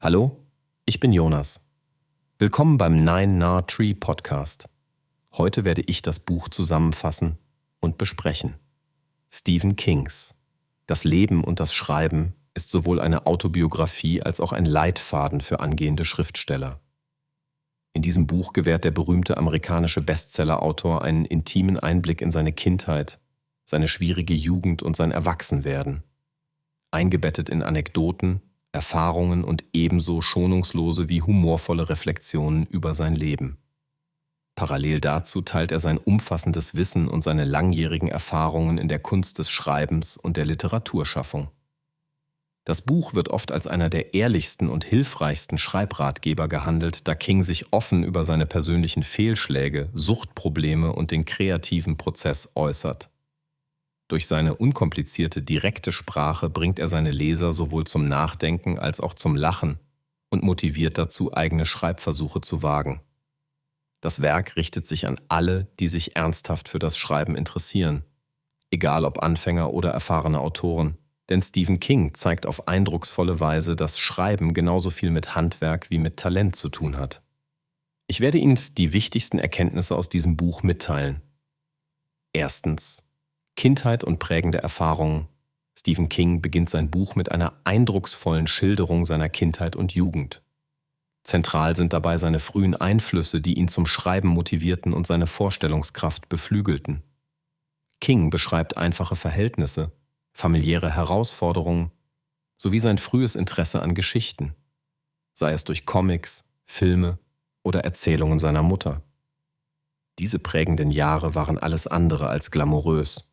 Hallo, ich bin Jonas. Willkommen beim Nine Nar Tree Podcast. Heute werde ich das Buch zusammenfassen und besprechen. Stephen Kings Das Leben und das Schreiben ist sowohl eine Autobiografie als auch ein Leitfaden für angehende Schriftsteller. In diesem Buch gewährt der berühmte amerikanische Bestsellerautor einen intimen Einblick in seine Kindheit, seine schwierige Jugend und sein Erwachsenwerden. Eingebettet in Anekdoten, Erfahrungen und ebenso schonungslose wie humorvolle Reflexionen über sein Leben. Parallel dazu teilt er sein umfassendes Wissen und seine langjährigen Erfahrungen in der Kunst des Schreibens und der Literaturschaffung. Das Buch wird oft als einer der ehrlichsten und hilfreichsten Schreibratgeber gehandelt, da King sich offen über seine persönlichen Fehlschläge, Suchtprobleme und den kreativen Prozess äußert. Durch seine unkomplizierte, direkte Sprache bringt er seine Leser sowohl zum Nachdenken als auch zum Lachen und motiviert dazu, eigene Schreibversuche zu wagen. Das Werk richtet sich an alle, die sich ernsthaft für das Schreiben interessieren, egal ob Anfänger oder erfahrene Autoren. Denn Stephen King zeigt auf eindrucksvolle Weise, dass Schreiben genauso viel mit Handwerk wie mit Talent zu tun hat. Ich werde Ihnen die wichtigsten Erkenntnisse aus diesem Buch mitteilen. Erstens: Kindheit und prägende Erfahrungen. Stephen King beginnt sein Buch mit einer eindrucksvollen Schilderung seiner Kindheit und Jugend. Zentral sind dabei seine frühen Einflüsse, die ihn zum Schreiben motivierten und seine Vorstellungskraft beflügelten. King beschreibt einfache Verhältnisse, familiäre Herausforderungen sowie sein frühes Interesse an Geschichten, sei es durch Comics, Filme oder Erzählungen seiner Mutter. Diese prägenden Jahre waren alles andere als glamourös.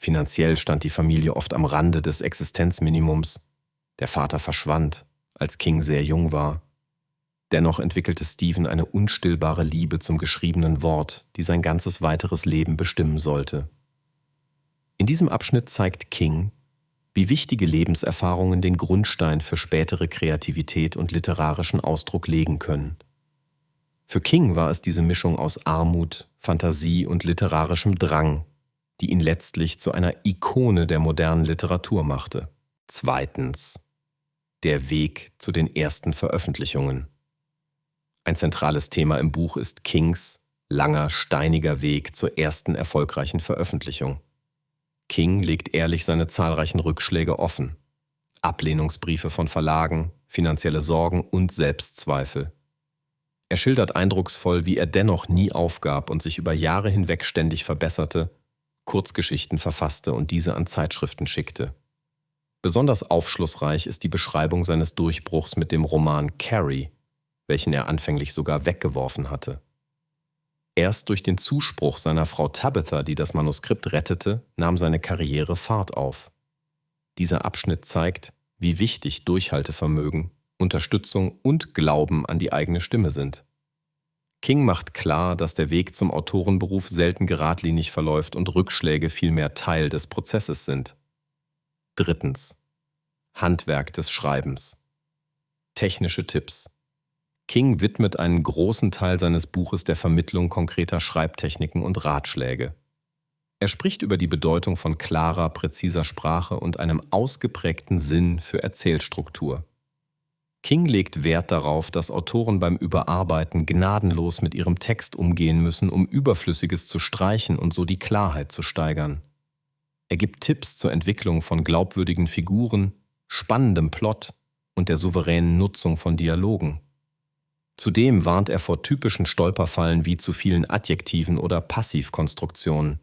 Finanziell stand die Familie oft am Rande des Existenzminimums. Der Vater verschwand, als King sehr jung war. Dennoch entwickelte Stephen eine unstillbare Liebe zum geschriebenen Wort, die sein ganzes weiteres Leben bestimmen sollte. In diesem Abschnitt zeigt King, wie wichtige Lebenserfahrungen den Grundstein für spätere Kreativität und literarischen Ausdruck legen können. Für King war es diese Mischung aus Armut, Fantasie und literarischem Drang, die ihn letztlich zu einer Ikone der modernen Literatur machte. Zweitens: Der Weg zu den ersten Veröffentlichungen. Ein zentrales Thema im Buch ist Kings langer, steiniger Weg zur ersten erfolgreichen Veröffentlichung. King legt ehrlich seine zahlreichen Rückschläge offen. Ablehnungsbriefe von Verlagen, finanzielle Sorgen und Selbstzweifel. Er schildert eindrucksvoll, wie er dennoch nie aufgab und sich über Jahre hinweg ständig verbesserte, Kurzgeschichten verfasste und diese an Zeitschriften schickte. Besonders aufschlussreich ist die Beschreibung seines Durchbruchs mit dem Roman Carrie, welchen er anfänglich sogar weggeworfen hatte. Erst durch den Zuspruch seiner Frau Tabitha, die das Manuskript rettete, nahm seine Karriere Fahrt auf. Dieser Abschnitt zeigt, wie wichtig Durchhaltevermögen, Unterstützung und Glauben an die eigene Stimme sind. King macht klar, dass der Weg zum Autorenberuf selten geradlinig verläuft und Rückschläge vielmehr Teil des Prozesses sind. Drittens: Handwerk des Schreibens. Technische Tipps. King widmet einen großen Teil seines Buches der Vermittlung konkreter Schreibtechniken und Ratschläge. Er spricht über die Bedeutung von klarer, präziser Sprache und einem ausgeprägten Sinn für Erzählstruktur. King legt Wert darauf, dass Autoren beim Überarbeiten gnadenlos mit ihrem Text umgehen müssen, um Überflüssiges zu streichen und so die Klarheit zu steigern. Er gibt Tipps zur Entwicklung von glaubwürdigen Figuren, spannendem Plot und der souveränen Nutzung von Dialogen. Zudem warnt er vor typischen Stolperfallen wie zu vielen Adjektiven oder Passivkonstruktionen.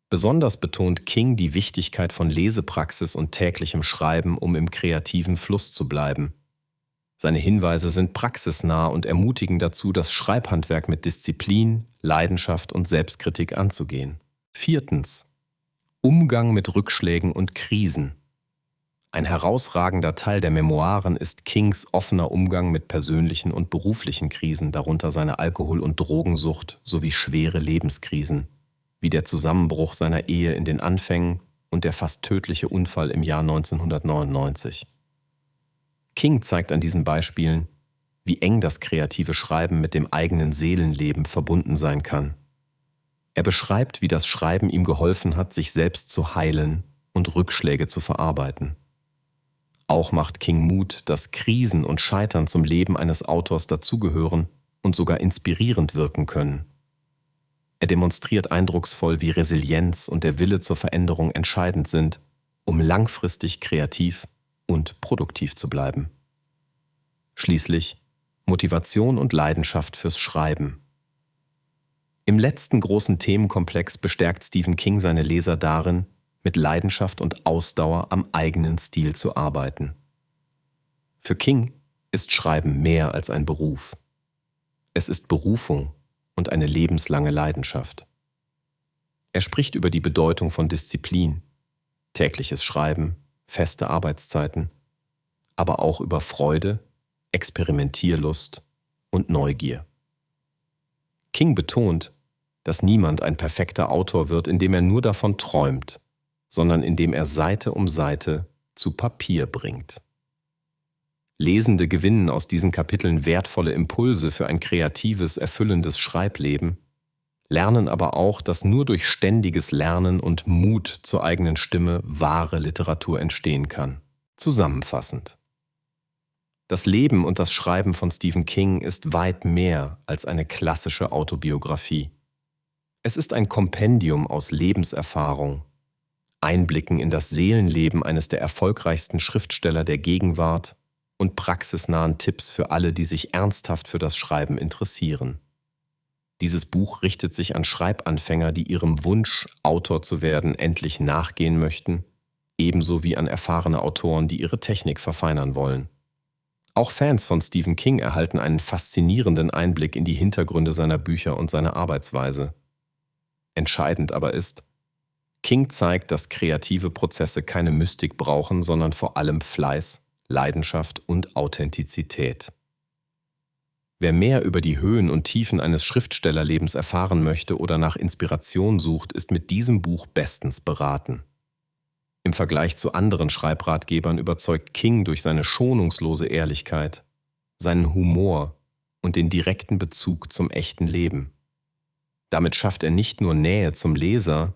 Besonders betont King die Wichtigkeit von Lesepraxis und täglichem Schreiben, um im kreativen Fluss zu bleiben. Seine Hinweise sind praxisnah und ermutigen dazu, das Schreibhandwerk mit Disziplin, Leidenschaft und Selbstkritik anzugehen. Viertens: Umgang mit Rückschlägen und Krisen. Ein herausragender Teil der Memoiren ist Kings offener Umgang mit persönlichen und beruflichen Krisen, darunter seine Alkohol- und Drogensucht sowie schwere Lebenskrisen, wie der Zusammenbruch seiner Ehe in den Anfängen und der fast tödliche Unfall im Jahr 1999. King zeigt an diesen Beispielen, wie eng das kreative Schreiben mit dem eigenen Seelenleben verbunden sein kann. Er beschreibt, wie das Schreiben ihm geholfen hat, sich selbst zu heilen und Rückschläge zu verarbeiten. Auch macht King Mut, dass Krisen und Scheitern zum Leben eines Autors dazugehören und sogar inspirierend wirken können. Er demonstriert eindrucksvoll, wie Resilienz und der Wille zur Veränderung entscheidend sind, um langfristig kreativ und produktiv zu bleiben. Schließlich Motivation und Leidenschaft fürs Schreiben. Im letzten großen Themenkomplex bestärkt Stephen King seine Leser darin, mit Leidenschaft und Ausdauer am eigenen Stil zu arbeiten. Für King ist Schreiben mehr als ein Beruf. Es ist Berufung und eine lebenslange Leidenschaft. Er spricht über die Bedeutung von Disziplin, tägliches Schreiben, feste Arbeitszeiten, aber auch über Freude, Experimentierlust und Neugier. King betont, dass niemand ein perfekter Autor wird, indem er nur davon träumt, sondern indem er Seite um Seite zu Papier bringt. Lesende gewinnen aus diesen Kapiteln wertvolle Impulse für ein kreatives, erfüllendes Schreibleben, lernen aber auch, dass nur durch ständiges Lernen und Mut zur eigenen Stimme wahre Literatur entstehen kann. Zusammenfassend: Das Leben und das Schreiben von Stephen King ist weit mehr als eine klassische Autobiografie. Es ist ein Kompendium aus Lebenserfahrung, Einblicken in das Seelenleben eines der erfolgreichsten Schriftsteller der Gegenwart und praxisnahen Tipps für alle, die sich ernsthaft für das Schreiben interessieren. Dieses Buch richtet sich an Schreibanfänger, die ihrem Wunsch, Autor zu werden, endlich nachgehen möchten, ebenso wie an erfahrene Autoren, die ihre Technik verfeinern wollen. Auch Fans von Stephen King erhalten einen faszinierenden Einblick in die Hintergründe seiner Bücher und seine Arbeitsweise. Entscheidend aber ist, King zeigt, dass kreative Prozesse keine Mystik brauchen, sondern vor allem Fleiß, Leidenschaft und Authentizität. Wer mehr über die Höhen und Tiefen eines Schriftstellerlebens erfahren möchte oder nach Inspiration sucht, ist mit diesem Buch bestens beraten. Im Vergleich zu anderen Schreibratgebern überzeugt King durch seine schonungslose Ehrlichkeit, seinen Humor und den direkten Bezug zum echten Leben. Damit schafft er nicht nur Nähe zum Leser,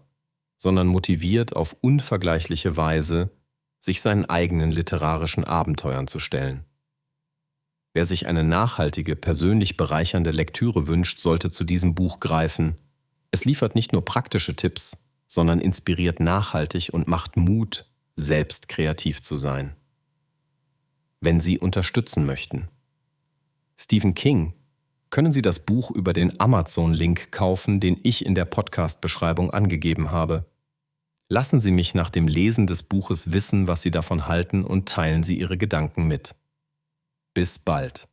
sondern motiviert auf unvergleichliche Weise, sich seinen eigenen literarischen Abenteuern zu stellen. Wer sich eine nachhaltige, persönlich bereichernde Lektüre wünscht, sollte zu diesem Buch greifen. Es liefert nicht nur praktische Tipps, sondern inspiriert nachhaltig und macht Mut, selbst kreativ zu sein. Wenn Sie unterstützen möchten Stephen King, können Sie das Buch über den Amazon-Link kaufen, den ich in der Podcast-Beschreibung angegeben habe. Lassen Sie mich nach dem Lesen des Buches wissen, was Sie davon halten, und teilen Sie Ihre Gedanken mit. Bis bald.